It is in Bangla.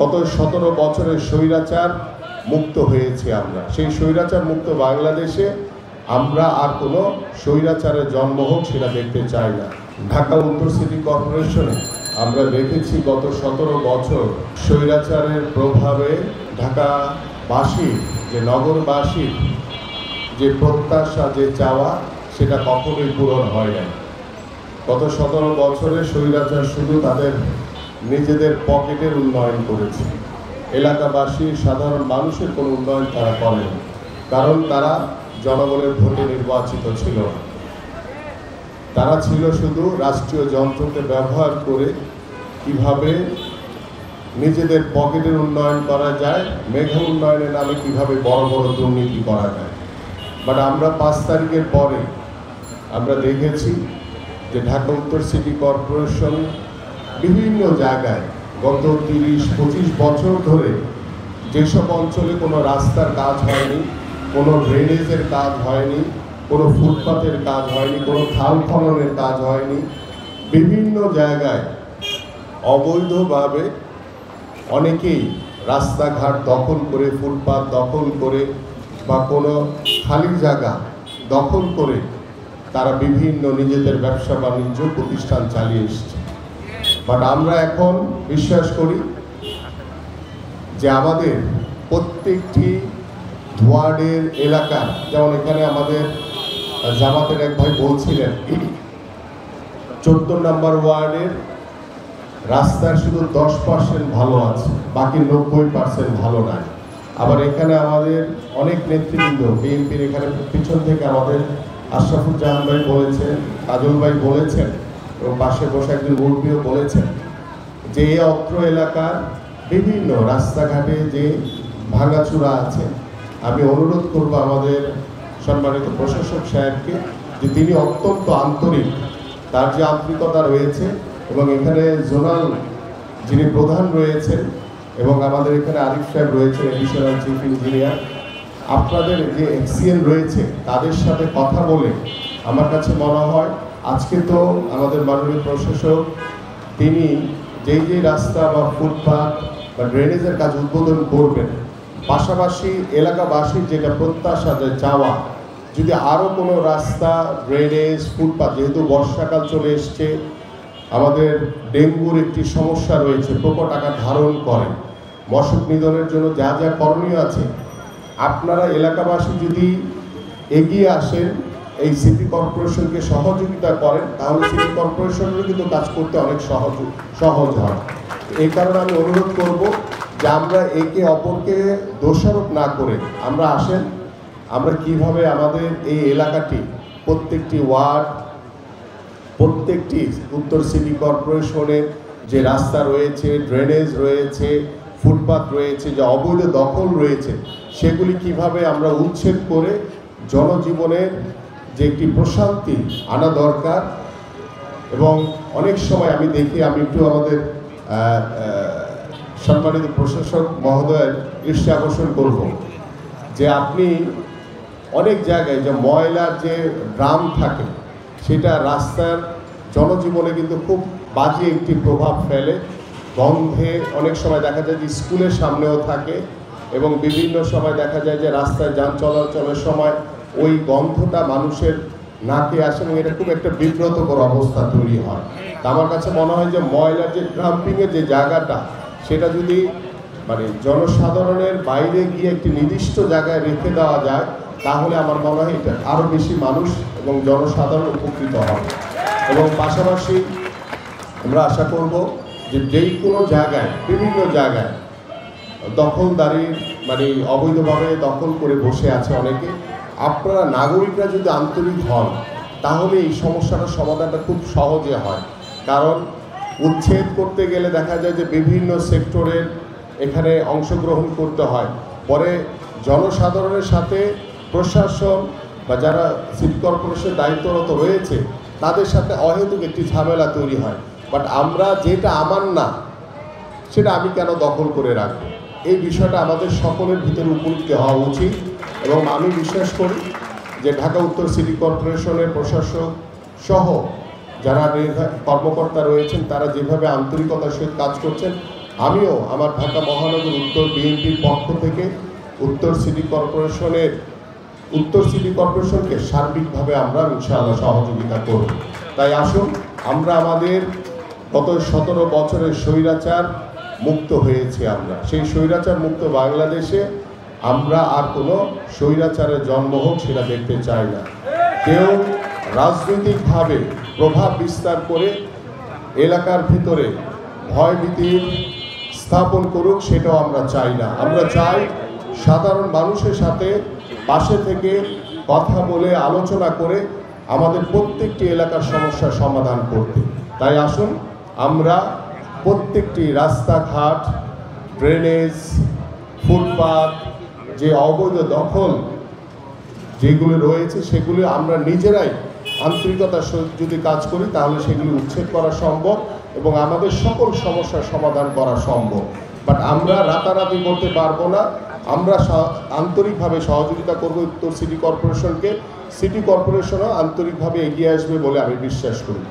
গত 17 বছরের স্বৈরাচার মুক্ত হয়েছে আমরা। সেই স্বৈরাচার মুক্ত বাংলাদেশে আমরা আর কোনো স্বৈরাচারের জন্ম হোক সেটা দেখতে চাই না। ঢাকা উত্তর সিটি কর্পোরেশনে আমরা দেখেছি গত 17 বছর স্বৈরাচারের প্রভাবে ঢাকাবাসী, যে নগরবাসীর যে প্রত্যাশা, যে চাওয়া, সেটা কখনোই পূরণ হয় না। গত 17 বছরে স্বৈরাচার শুধু তাদের নিজেদের পকেটের উন্নয়ন করেছে, এলাকাবাসী সাধারণ মানুষের কোনো উন্নয়ন তারা করেনি, কারণ তারা জনগণের ভোটে নির্বাচিত ছিল। তারা ছিল শুধু রাষ্ট্রীয় যন্ত্রকে ব্যবহার করে কিভাবে নিজেদের পকেটের উন্নয়ন করা যায়, মেঘা উন্নয়নের নামে কিভাবে বড় বড় দুর্নীতি করা যায়। বাট আমরা 5 তারিখের পরে আমরা দেখেছি যে ঢাকা উত্তর সিটি কর্পোরেশন বিভিন্ন জায়গায় গত 30-25 বছর ধরে যেসব অঞ্চলে কোনো রাস্তার কাজ হয়নি, কোনো ড্রেনেজের কাজ হয়নি, কোনো ফুটপাথের কাজ হয়নি, কোনো খাল খননের কাজ হয়নি, বিভিন্ন জায়গায় অবৈধভাবে অনেকেই রাস্তাঘাট দখল করে, ফুটপাথ দখল করে বা কোনো খালি জায়গা দখল করে তারা বিভিন্ন নিজেদের ব্যবসা বাণিজ্য প্রতিষ্ঠান চালিয়ে এসছে। বাট আমরা এখন বিশ্বাস করি যে আমাদের প্রত্যেকটি ওয়ার্ডের এলাকা, যেমন এখানে আমাদের জামাতের এক ভাই বলছিলেন 14 নম্বর ওয়ার্ডের রাস্তার শুধু 10% ভালো আছে, বাকি 90% ভালো নাই। আবার এখানে আমাদের অনেক নেতৃবৃন্দ বিএনপির এখানে পিছন থেকে আমাদের আশরাফুজ্জামান ভাই বলেছেন, কাজল ভাই বলেছেন এবং পাশে বসে একজন মুরব্বীও বলেছেন যে এই অত্র এলাকার বিভিন্ন রাস্তাঘাটে যে ভাঙাচুরা আছে, আমি অনুরোধ করব আমাদের সম্মানিত প্রশাসক সাহেবকে যে তিনি অত্যন্ত আন্তরিক, তার যে আন্তরিকতা রয়েছে এবং এখানে জোনাল যিনি প্রধান রয়েছেন এবং আমাদের এখানে আরিফ সাহেব রয়েছেন এডিশনাল চিফ ইঞ্জিনিয়ার, আপনাদের যে এক্সিএন রয়েছে তাদের সাথে কথা বলে আমার কাছে মনে হয় আজকে তো আমাদের মাননীয় প্রশাসক তিনি যেই রাস্তা বা ফুটপাথ বা ড্রেনেজের কাজ উদ্বোধন করবেন, পাশাপাশি এলাকাবাসীর যেটা প্রত্যাশা, যে চাওয়া, যদি আরও কোনো রাস্তা, ড্রেনেজ, ফুটপাথ, যেহেতু বর্ষাকাল চলে এসছে, আমাদের ডেঙ্গুর একটি সমস্যা রয়েছে, প্রকট আকার ধারণ করে, মশক নিধনের জন্য যা যা করণীয় আছে, আপনারা এলাকাবাসী যদি এগিয়ে আসেন, এই সিটি কর্পোরেশনকে সহযোগিতা করেন, তাহলে সিটি কর্পোরেশনেরও কিন্তু কাজ করতে অনেক সহজ হয়। এই কারণে আমি অনুরোধ করব যে আমরা একে অপরকে দোষারোপ না করে আমরা আসেন, আমরা কিভাবে আমাদের এই এলাকাটি, প্রত্যেকটি ওয়ার্ড, প্রত্যেকটি উত্তর সিটি কর্পোরেশনের যে রাস্তা রয়েছে, ড্রেনেজ রয়েছে, ফুটপাথ রয়েছে, যে অবৈধ দখল রয়েছে, সেগুলি কিভাবে আমরা উচ্ছেদ করে জনজীবনের যে একটি প্রশান্তি আনা দরকার। এবং অনেক সময় আমি দেখি, আমি একটু আমাদের সম্মানিত প্রশাসক মহোদয়ের দৃষ্টি আকর্ষণ করব যে আপনি অনেক জায়গায় যে ময়লার যে ড্রাম থাকে, সেটা রাস্তার জনজীবনে কিন্তু খুব বাজে একটি প্রভাব ফেলে। গন্ধে অনেক সময় দেখা যায় যে স্কুলের সামনেও থাকে এবং বিভিন্ন সময় দেখা যায় যে রাস্তায় যান চলাচলের সময় ওই গন্ধটা মানুষের নাকে আসে এবং এটা খুব একটা বিব্রতকর অবস্থা তৈরি হয়। তা আমার কাছে মনে হয় যে ময়লার যে ড্রাম্পিংয়ের যে জায়গাটা, সেটা যদি মানে জনসাধারণের বাইরে গিয়ে একটি নির্দিষ্ট জায়গায় রেখে দেওয়া যায়, তাহলে আমার মনে হয় এটা আরও বেশি মানুষ এবং জনসাধারণ উপকৃত হবে। এবং পাশাপাশি আমরা আশা করব যে যেই কোনো জায়গায়, বিভিন্ন জায়গায় দখলদারির মানে অবৈধভাবে দখল করে বসে আছে অনেকে, আপনারা নাগরিকরা যদি আন্তরিক হন, তাহলে এই সমস্যাটার সমাধানটা খুব সহজে হয়। কারণ উচ্ছেদ করতে গেলে দেখা যায় যে বিভিন্ন সেক্টরের এখানে অংশগ্রহণ করতে হয়, পরে জনসাধারণের সাথে প্রশাসন বা যারা সিটি কর্পোরেশনের দায়িত্বরত রয়েছে তাদের সাথে অহেতুক একটি ঝামেলা তৈরি হয়। বাট আমরা যেটা আমার না, সেটা আমি কেন দখল করে রাখবো, এই বিষয়টা আমাদের সকলের ভিতরে উপলব্ধি হওয়া উচিত। এবং আমি বিশ্বাস করি যে ঢাকা উত্তর সিটি কর্পোরেশনের প্রশাসক সহ যারা কর্মকর্তা রয়েছেন, তারা যেভাবে আন্তরিকতার সহিত কাজ করছেন, আমিও আমার ঢাকা মহানগর উত্তর বিএনপির পক্ষ থেকে উত্তর সিটি কর্পোরেশনকে সার্বিকভাবে আমরা ইনশাআল্লাহ সহযোগিতা করব। তাই আসুন আমরা আমাদের গত 17 বছরের স্বৈরাচার মুক্ত হয়েছি আমরা, সেই স্বৈরাচার মুক্ত বাংলাদেশে আমরা আর কোনো স্বৈরাচারের জন্ম হোক সেটা দেখতে চাই না। কেউ রাজনৈতিকভাবে প্রভাব বিস্তার করে এলাকার ভিতরে ভয়ভীতি স্থাপন করুক, সেটাও আমরা চাই না। আমরা চাই সাধারণ মানুষের সাথে পাশে থেকে কথা বলে আলোচনা করে আমাদের প্রত্যেকটি এলাকার সমস্যার সমাধান করতে। তাই আসুন আমরা প্রত্যেকটি রাস্তাঘাট, ড্রেনেজ, ফুটপাথ, যে অবৈধ দখল যেগুলো রয়েছে সেগুলি আমরা নিজেরাই আন্তরিকতার সহিত যদি কাজ করি তাহলে সেগুলি উচ্ছেদ করা সম্ভব এবং আমাদের সকল সমস্যার সমাধান করা সম্ভব। বাট আমরা রাতারাতি করতে পারবো না। আমরা আন্তরিকভাবে সহযোগিতা করব উত্তর সিটি কর্পোরেশনকে, সিটি কর্পোরেশনও আন্তরিকভাবে এগিয়ে আসবে বলে আমি বিশ্বাস করি।